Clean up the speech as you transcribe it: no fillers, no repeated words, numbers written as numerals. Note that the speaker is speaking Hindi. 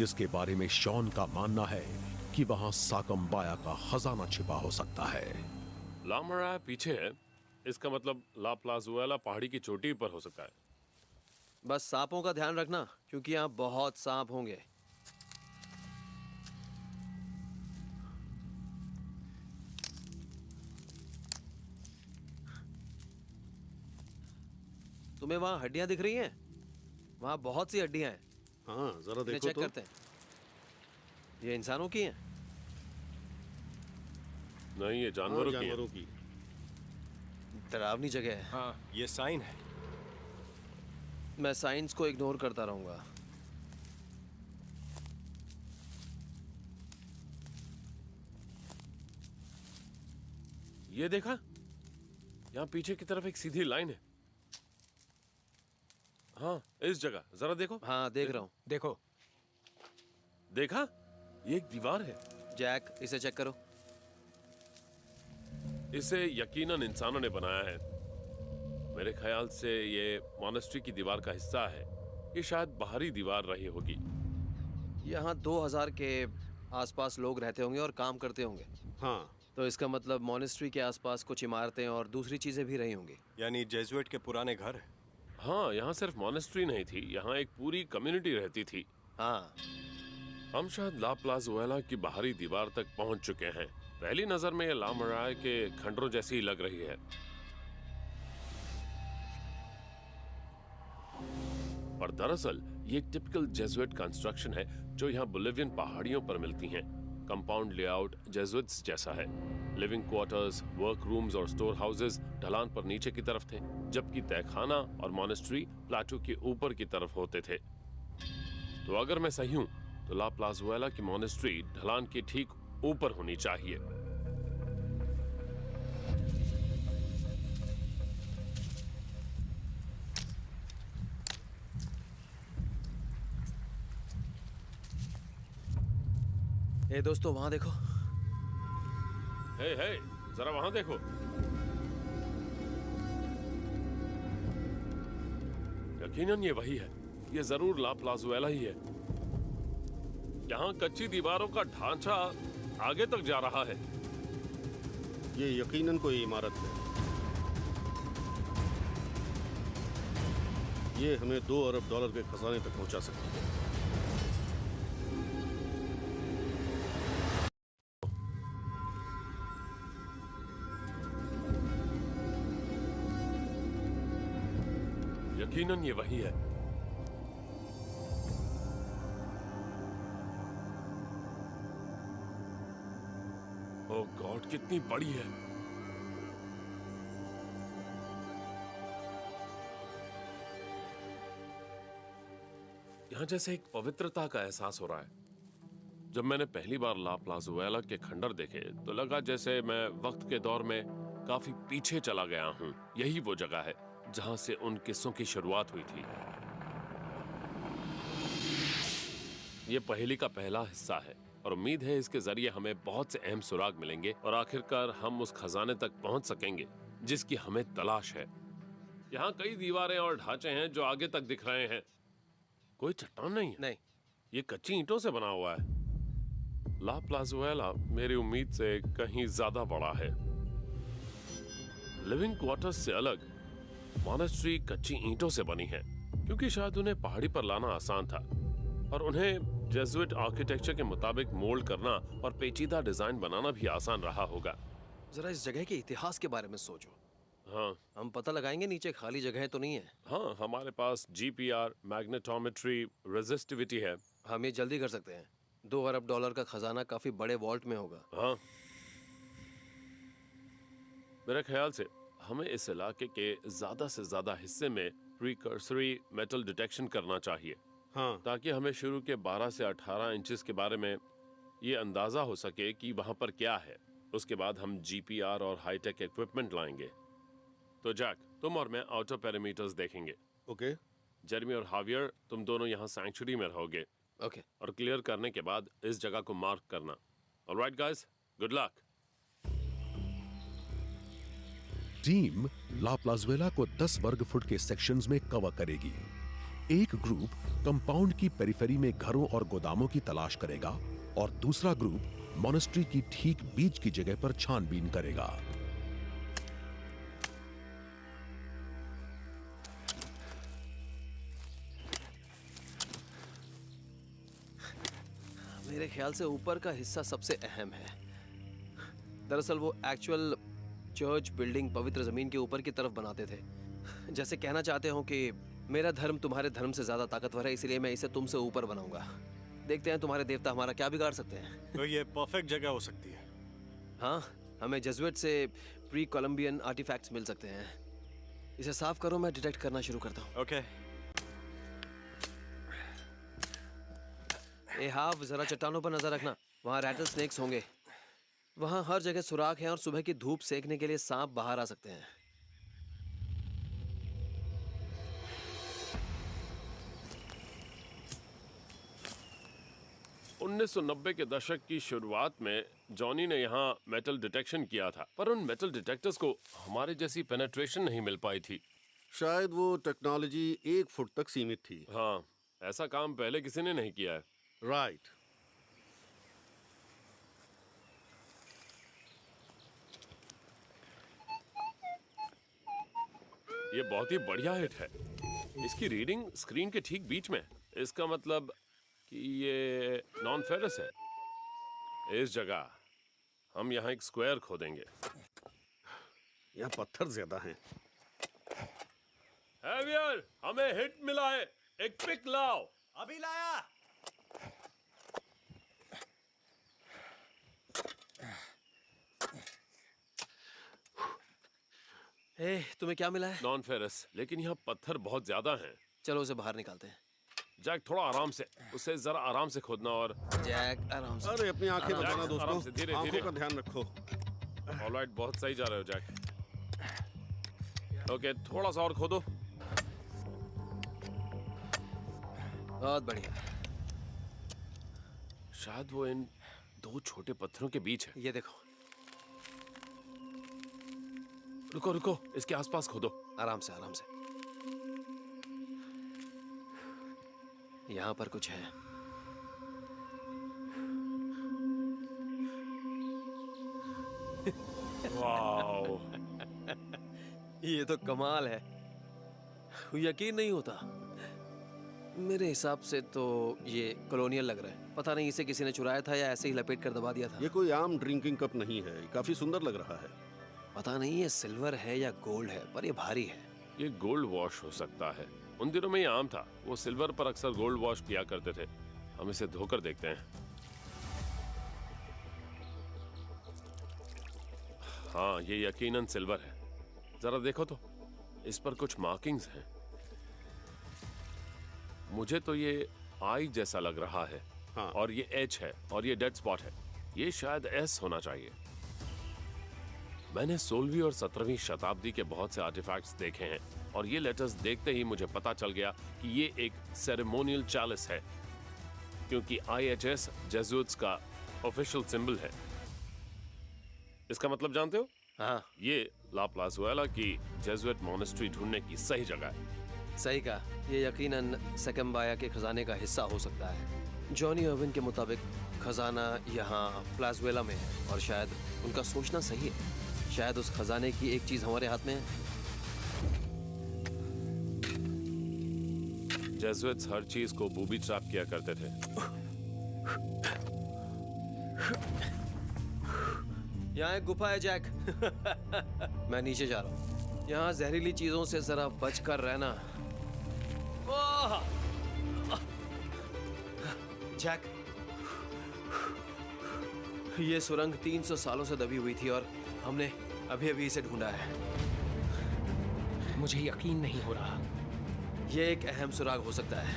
जिसके बारे में शॉन का मानना है कि वहां साकम्बाया का खजाना छिपा हो सकता है। ला मराया पीछे है, इसका मतलब ला प्लाजुएला पहाड़ी की चोटी पर हो सकता है। बस सांपों का ध्यान रखना, क्योंकि यहाँ बहुत सांप होंगे। तुम्हें वहां हड्डियां दिख रही हैं? वहां बहुत सी हड्डियां हैं। हाँ, जरा देखो चेक तो। करते हैं। ये इंसानों की हैं? नहीं, ये जानवरों की है। जानवरों की। डरावनी जगह है। हाँ, ये साइन है। मैं साइंस को इग्नोर करता रहूंगा। ये देखा, यहाँ पीछे की तरफ एक सीधी लाइन है। हाँ, इस जगह जरा देखो। हाँ, देख रहा हूँ। देखो, देखा, ये एक दीवार है। जैक, इसे चेक करो। इसे यकीनन इंसानों ने बनाया है। मेरे ख्याल से ये मॉनेस्ट्री की दीवार का हिस्सा है। ये शायद बाहरी दीवार रही होगी। यहाँ 2000 के आसपास लोग रहते होंगे और काम करते होंगे। हाँ, तो इसका मतलब मॉनेस्ट्री के आसपास कुछ इमारतें और दूसरी चीजें भी रही होंगी। यानी जेजुएट के पुराने घर है। हाँ, यहाँ सिर्फ मॉनेस्ट्री नहीं थी, यहाँ एक पूरी कम्युनिटी रहती थी। हाँ, हम शायद ला प्लाजुएला की बाहरी दीवार तक पहुंच चुके हैं। पहली नजर में ये ला मराया के खंडरों जैसी ही लग रही है। पर दरअसल ये एक टिपिकल जेजुइट कंस्ट्रक्शन है जो यहाँ बोलिवियन पहाड़ियों पर मिलती हैं। कंपाउंड लेआउट जेजुइट्स जैसा है। लिविंग क्वार्टर्स, वर्क रूम्स और स्टोर हाउसेस ढलान पर नीचे की तरफ थे, जबकि तहखाना और मॉनेस्ट्री प्लाटू के ऊपर की तरफ होते थे। तो अगर मैं सही हूं तो ला प्लाजुएला की मॉनेस्ट्री ढलान के ठीक ऊपर होनी चाहिए। ए दोस्तों, वहां देखो। हे हे, जरा वहां देखो। यकीनन ये वही है। ये जरूर ला प्लाजुएला ही है। यहाँ कच्ची दीवारों का ढांचा आगे तक जा रहा है। ये यकीनन कोई इमारत है। ये हमें $2 अरब के खजाने तक पहुंचा सकती है। यकीनन ये वही है। ओह गॉड, कितनी बड़ी है। यहां जैसे एक पवित्रता का एहसास हो रहा है। जब मैंने पहली बार ला प्लाजुएला के खंडर देखे तो लगा जैसे मैं वक्त के दौर में काफी पीछे चला गया हूं। यही वो जगह है जहां से उन किस्सों की शुरुआत हुई थी। ये पहेली का पहला हिस्सा है और उम्मीद है इसके जरिए हमें बहुत से अहम सुराग मिलेंगे और आखिरकार हम उस खजाने तक पहुंच सकेंगे जिसकी हमें तलाश है। यहाँ कई दीवारें और ढांचे हैं जो आगे तक दिख रहे हैं। कोई चट्टान नहीं है। नहीं, ये कच्ची ईंटों से बना हुआ है। ला प्लाजुएला मेरी उम्मीद से कहीं ज्यादा बड़ा है। लिविंग क्वार्टर्स से अलग मॉनेस्ट्री कच्ची ईंटों से बनी है, क्योंकि शायद उन्हें पहाड़ी पर लाना आसान था और उन्हें जेजुइट आर्किटेक्चर के मुताबिक मोल्ड करना और पेचीदा डिजाइन बनाना भी आसान रहा होगा। जरा इस जगह के इतिहास के बारे में सोचो। हाँ, हम पता लगाएंगे नीचे खाली जगह तो नहीं है। हाँ, हमारे पास जीपीआर, मैग्नेटोमेट्री, रेजिस्टिविटी है। हम ये जल्दी कर सकते हैं। $2 अरब का खजाना काफी बड़े वॉल्ट में होगा। हाँ, मेरे ख्याल से हमें इस इलाके के ज्यादा से ज्यादा हिस्से में प्रीकर्सरी मेटल डिटेक्शन करना चाहिए। हाँ, ताकि हमें शुरू के 12 से 18 इंचेस के बारे में ये अंदाजा हो सके कि वहां पर क्या है। उसके बाद हम जीपीआर और हाईटेक इक्विपमेंट लाएंगे। तो जैक, तुम और मैं आउटर पेरीमीटर्स देखेंगे। ओके। जेरेमी और हावियर, तुम दोनों यहाँ सैंक्चुरी में रहोगे। ओके। और क्लियर करने के बाद इस जगह को मार्क करना। Alright guys, good luck. Team La Plazuela को 10 वर्ग फुट के सेक्शंस में कवर करेगी। एक ग्रुप कंपाउंड की पेरिफेरी में घरों और गोदामों की तलाश करेगा और दूसरा ग्रुप मॉनेस्ट्री की ठीक बीच की जगह पर छानबीन करेगा। मेरे ख्याल से ऊपर का हिस्सा सबसे अहम है। दरअसल वो एक्चुअल चर्च बिल्डिंग पवित्र जमीन के ऊपर की तरफ बनाते थे। जैसे कहना चाहते हो कि मेरा धर्म तुम्हारे धर्म से ज्यादा ताकतवर है, इसलिए मैं इसे तुमसे ऊपर बनाऊंगा। देखते हैं तुम्हारे देवता हमारा क्या बिगाड़ सकते हैं। तो ये परफेक्ट जगह हो सकती है। हाँ, हमें जेसुइट से प्री कोलंबियन आर्टिफैक्ट्स मिल सकते हैं। इसे साफ करो, मैं डिटेक्ट करना शुरू करता हूँ। ओके। ए हाफ, जरा चट्टानों पर नजर रखना, वहाँ रैटल स्नेक्स होंगे। वहाँ हर जगह सुराख है और सुबह की धूप सेकने के लिए सांप बाहर आ सकते हैं। 1990 के दशक की शुरुआत में जॉनी ने यहाँ मेटल डिटेक्शन किया था, पर उन मेटल डिटेक्टर्स को हमारे जैसी पेनेट्रेशन नहीं मिल पाई थी। शायद वो टेक्नोलॉजी 1 फुट तक सीमित थी। हाँ, ऐसा काम पहले किसी ने नहीं किया है। राइट। ये बहुत ही बढ़िया हिट है। इसकी रीडिंग स्क्रीन के ठीक बीच में। इसका मतलब कि ये नॉन फेरस है। इस जगह हम यहाँ एक स्क्वायर खोदेंगे। यहाँ पत्थर ज्यादा हैं। हैवियर, हमें हिट मिला है। एक पिक लाओ। अभी लाया। तुम्हें क्या मिला है? नॉन फेरस, लेकिन यहाँ पत्थर बहुत ज्यादा हैं। चलो उसे बाहर निकालते हैं। जैक, थोड़ा आराम से, उसे जरा आराम से खोदना। और जैक, आराम से। अरे अपनी आंखें आराम बचाना से, आराम से, दोस्तों। धीरे, आंखों धीरे। का ध्यान रखो। ऑलराइट, बहुत सही जा रहे हो जैक। ओके, थोड़ा सा और खोदो। बहुत बढ़िया। शायद वो इन 2 छोटे पत्थरों के बीच है। ये देखो। रुको रुको, इसके आसपास खोदो। आराम से, आराम से। यहाँ पर कुछ है। वाओ, ये तो कमाल है। यकीन नहीं होता। मेरे हिसाब से तो ये कॉलोनियल लग रहा है। पता नहीं इसे किसी ने चुराया था या ऐसे ही लपेट कर दबा दिया था। ये कोई आम ड्रिंकिंग कप नहीं है। काफी सुंदर लग रहा है। पता नहीं ये सिल्वर है या गोल्ड है, पर ये भारी है। ये गोल्ड वॉश हो सकता है। उन दिनों में ये आम था। वो सिल्वर पर अक्सर गोल्ड वॉश किया करते थे। हम इसे धोकर देखते हैं। हाँ, ये यकीनन सिल्वर है। जरा देखो तो, इस पर कुछ मार्किंग्स हैं। मुझे तो ये आई जैसा लग रहा है। हाँ। और ये एच है और ये डेड स्पॉट है। ये शायद एस होना चाहिए। मैंने 16वीं और 17वीं शताब्दी के बहुत से आर्टिफैक्ट्स देखे हैं और ये लेटर्स देखते ही मुझे पता चल गया कि ये एक सेरेमोनियल चालिस है, क्योंकि IHS जेसुइट्स का ऑफिशियल सिंबल है। इसका मतलब जानते हो? हाँ, ये ला प्लाजुएला की जेसुइट मॉनेस्ट्री ढूंढने की सही जगह है। सही कहा। ये यकीनन सकम्बाया के खजाने का हिस्सा हो सकता है। जॉनी अर्विन के मुताबिक खजाना यहाँ प्लाजुएला में है और शायद उनका सोचना सही है। शायद उस खजाने की एक चीज हमारे हाथ में है। जेसुइट्स हर चीज को बूबी ट्रैप किया करते थे। यहाँ एक गुफा है जैक। मैं नीचे जा रहा हूँ। यहाँ जहरीली चीजों से जरा बच कर रहना। ओह! जैक, ये सुरंग 300 सालों से दबी हुई थी और हमने अभी अभी इसे ढूंढा है। मुझे यकीन नहीं हो रहा। ये एक अहम सुराग हो सकता है।